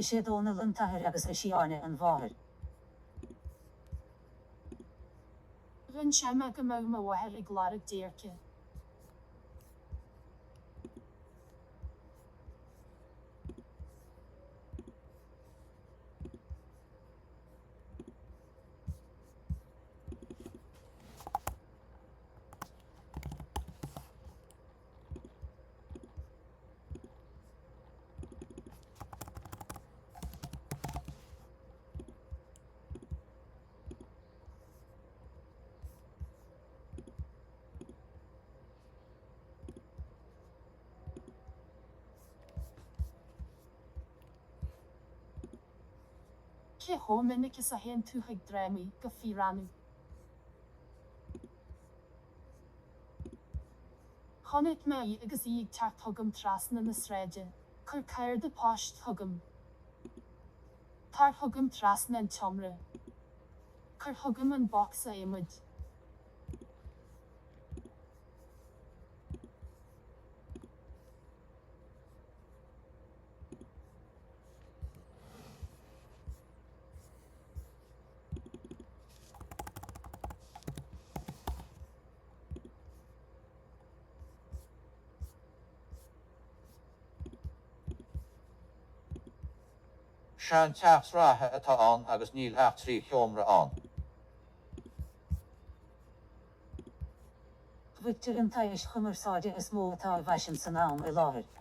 Is sé dóna luntathir agus is síarne an bmháthir. Rinn sem go mbeadh mo bhaithir ag glarach déarcha. Cé hóminic is a hen tú ag drémi go fíranú. Honnig me agus ag teach thugam trasna na sreide, chur cair de páist thugam. Tar thugam trasna an tomra. Chur thugam an box a imid. Sean teachs ratha atá an agus níl heach trí cheomra an. Bhuiigtear an taithis chumarsáide is mó atá bhaisin san am I láthair.